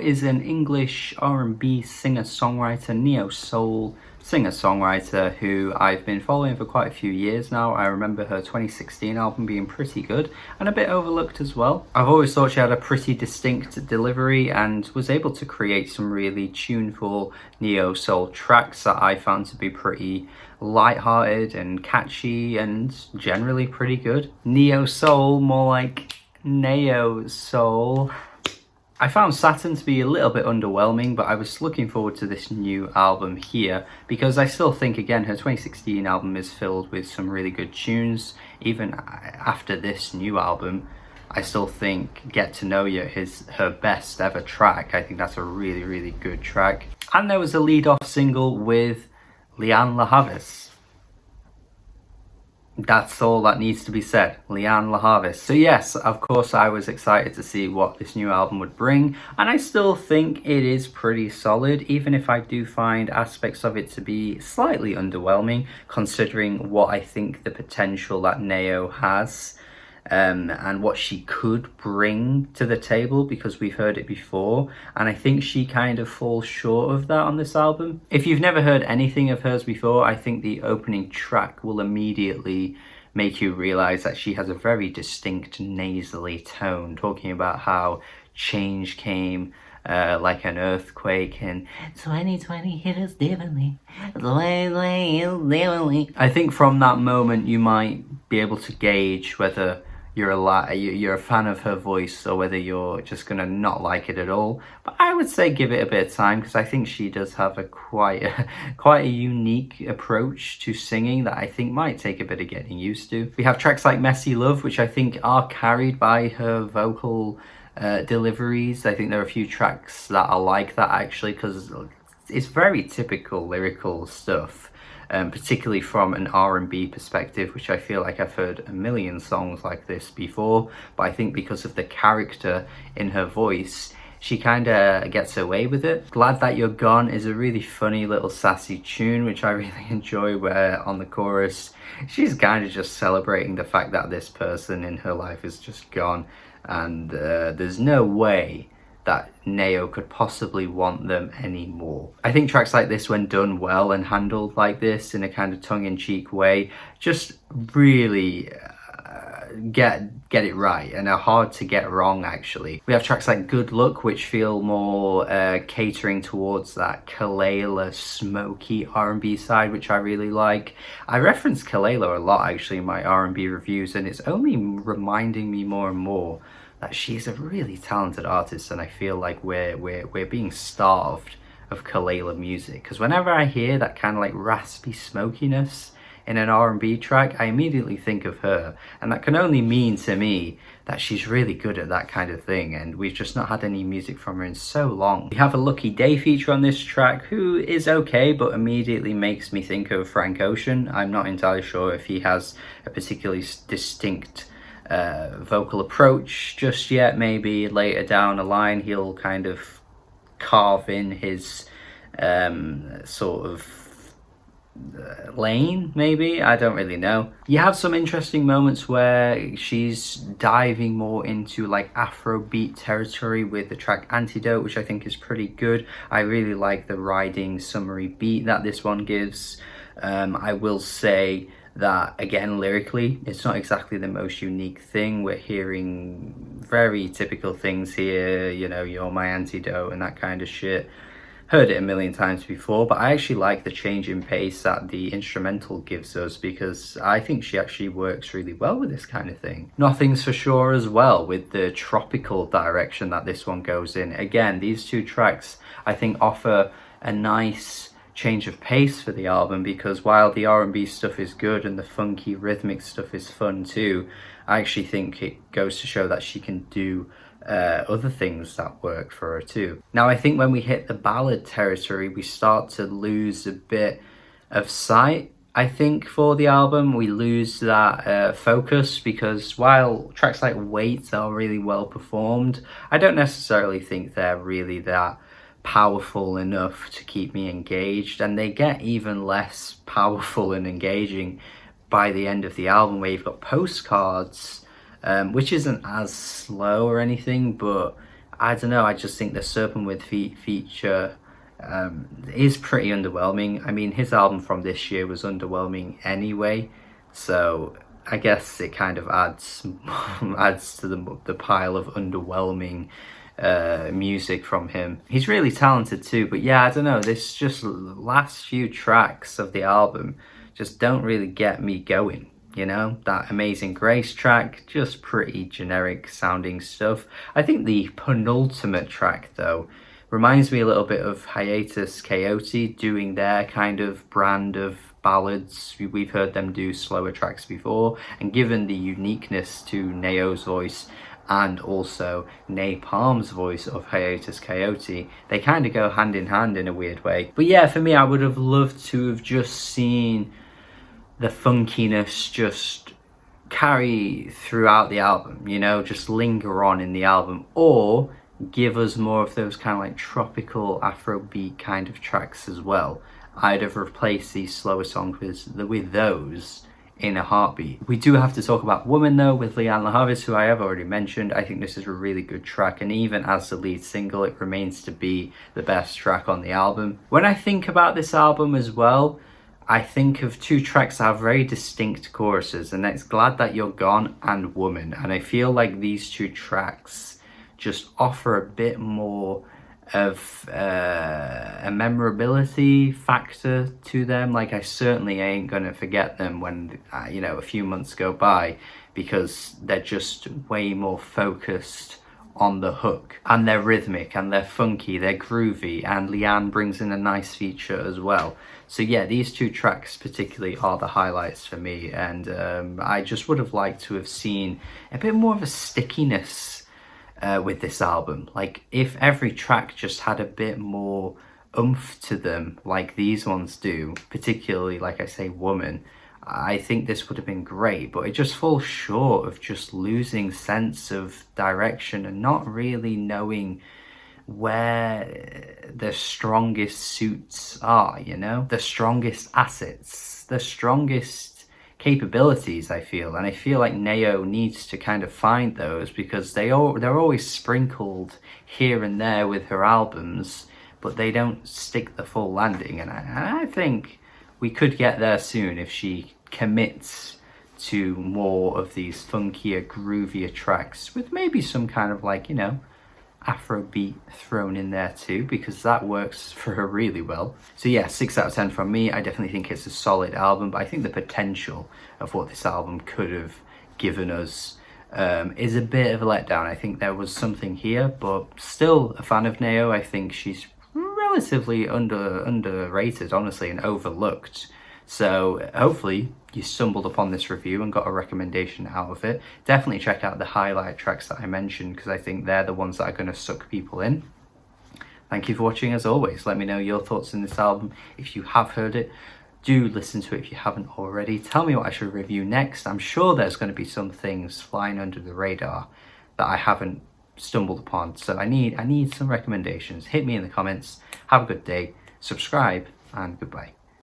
is an English R&B singer-songwriter, neo-soul singer-songwriter who I've been following for quite a few years now. I remember her 2016 album being pretty good and a bit overlooked as well. I've always thought she had a pretty distinct delivery and was able to create some really tuneful neo-soul tracks that I found to be pretty light-hearted and catchy and generally pretty good. Neo-soul, more like Nao-Soul. I found Saturn to be a little bit underwhelming, but I was looking forward to this new album here because I still think, again, her 2016 album is filled with some really good tunes. Even after this new album, I still think Get to Know You is her best ever track. I think that's a really, really good track. And there was a lead-off single with Lianne La Havas. That's all that needs to be said, Lianne La Havas. So yes, of course I was excited to see what this new album would bring, and I still think it is pretty solid, even if I do find aspects of it to be slightly underwhelming, considering what I think the potential that Nao has. And what she could bring to the table, because we've heard it before, and I think she kind of falls short of that on this album. If you've never heard anything of hers before, I think the opening track will immediately make you realize that she has a very distinct nasally tone, talking about how change came like an earthquake, and 2020 hit us differently. I think from that moment you might be able to gauge whether you're a fan of her voice or whether you're just gonna not like it at all. But I would say give it a bit of time, because I think she does have a quite a unique approach to singing that I think might take a bit of getting used to. We have tracks like Messy Love, which I think are carried by her vocal deliveries. I think there are a few tracks that are like that actually, because it's very typical lyrical stuff. Particularly from an R&B perspective, which I feel like I've heard a million songs like this before, but I think because of the character in her voice, she kind of gets away with it. Glad That You're Gone is a really funny little sassy tune, which I really enjoy, where on the chorus, she's kind of just celebrating the fact that this person in her life is just gone, and there's no way that Nao could possibly want them anymore. I think tracks like this, when done well and handled like this in a kind of tongue-in-cheek way, just really get it right and are hard to get wrong actually. We have tracks like Good Luck, which feel more catering towards that Kelela smoky R&B side, which I really like. I reference Kelela a lot actually in my R&B reviews, and it's only reminding me more and more that she's a really talented artist, and I feel like we're being starved of Kelela music, because whenever I hear that kind of like raspy smokiness in an R&B track, I immediately think of her, and that can only mean to me that she's really good at that kind of thing, and we've just not had any music from her in so long. We have a Lucky Day feature on this track, who is okay, but immediately makes me think of Frank Ocean. I'm not entirely sure if he has a particularly distinct vocal approach just yet. Maybe later down the line he'll kind of carve in his sort of lane, maybe, I don't really know. You have some interesting moments where she's diving more into like Afrobeat territory with the track Antidote, which I think is pretty good. I really like the riding summery beat that this one gives. I will say that, again, lyrically, it's not exactly the most unique thing. We're hearing very typical things here, you know, you're my antidote and that kind of shit. Heard it a million times before, but I actually like the change in pace that the instrumental gives us, because I think she actually works really well with this kind of thing. Nothing's For Sure as well, with the tropical direction that this one goes in. Again, these two tracks I think offer a nice change of pace for the album, because while the R&B stuff is good and the funky rhythmic stuff is fun too, I actually think it goes to show that she can do other things that work for her too. Now I think when we hit the ballad territory, we start to lose a bit of sight. I think for the album we lose that focus, because while tracks like Wait are really well performed, I don't necessarily think they're really that powerful enough to keep me engaged, and they get even less powerful and engaging by the end of the album, where you've got Postcards, which isn't as slow or anything, but I don't know, I just think the Serpent with Feet feature is pretty underwhelming. I mean, his album from this year was underwhelming anyway, so I guess it kind of adds adds to the pile of underwhelming music from him. He's really talented too, but yeah, I don't know, this just last few tracks of the album just don't really get me going. You know, that Amazing Grace track, just pretty generic sounding stuff. I think the penultimate track though reminds me a little bit of Hiatus Kaiyote doing their kind of brand of ballads. We've heard them do slower tracks before, and given the uniqueness to Nao's voice and also Napalm's voice of Hiatus Kaiyote, they kind of go hand in hand in a weird way. But yeah, for me, I would have loved to have just seen the funkiness just carry throughout the album, you know, just linger on in the album, or give us more of those kind of like tropical Afrobeat kind of tracks as well. I'd have replaced these slower songs with those in a heartbeat. We do have to talk about Woman though, with Lianne La Havas, who I have already mentioned. I think this is a really good track, and even as the lead single, it remains to be the best track on the album. When I think about this album as well, I think of two tracks that have very distinct choruses, and that's Glad That You're Gone and Woman. And I feel like these two tracks just offer a bit more of a memorability factor to them. Like, I certainly ain't gonna forget them when, you know, a few months go by, because they're just way more focused on the hook, and they're rhythmic and they're funky, they're groovy, and Lianne brings in a nice feature as well. So yeah, these two tracks particularly are the highlights for me, and I just would have liked to have seen a bit more of a stickiness with this album. Like, if every track just had a bit more oomph to them like these ones do, particularly, like I say, Woman, I think this would have been great. But it just falls short of just losing sense of direction and not really knowing where the strongest suits are, you know, the strongest assets, the strongest capabilities, I feel. And I feel like Nao needs to kind of find those, because they're always sprinkled here and there with her albums, but they don't stick the full landing. And I think we could get there soon if she commits to more of these funkier, groovier tracks with maybe some kind of, like, you know, Afrobeat thrown in there too, because that works for her really well. So yeah, 6 out of 10 from me. I definitely think it's a solid album, but I think the potential of what this album could have given us is a bit of a letdown. I think there was something here, but still a fan of Nao. I think she's relatively underrated, honestly, and overlooked. So hopefully you stumbled upon this review and got a recommendation out of it. Definitely check out the highlight tracks that I mentioned, because I think they're the ones that are going to suck people in. Thank you for watching as always. Let me know your thoughts on this album if you have heard it. Do listen to it if you haven't already. Tell me what I should review next. I'm sure there's going to be some things flying under the radar that I haven't stumbled upon. So I need some recommendations. Hit me in the comments. Have a good day. Subscribe, and goodbye.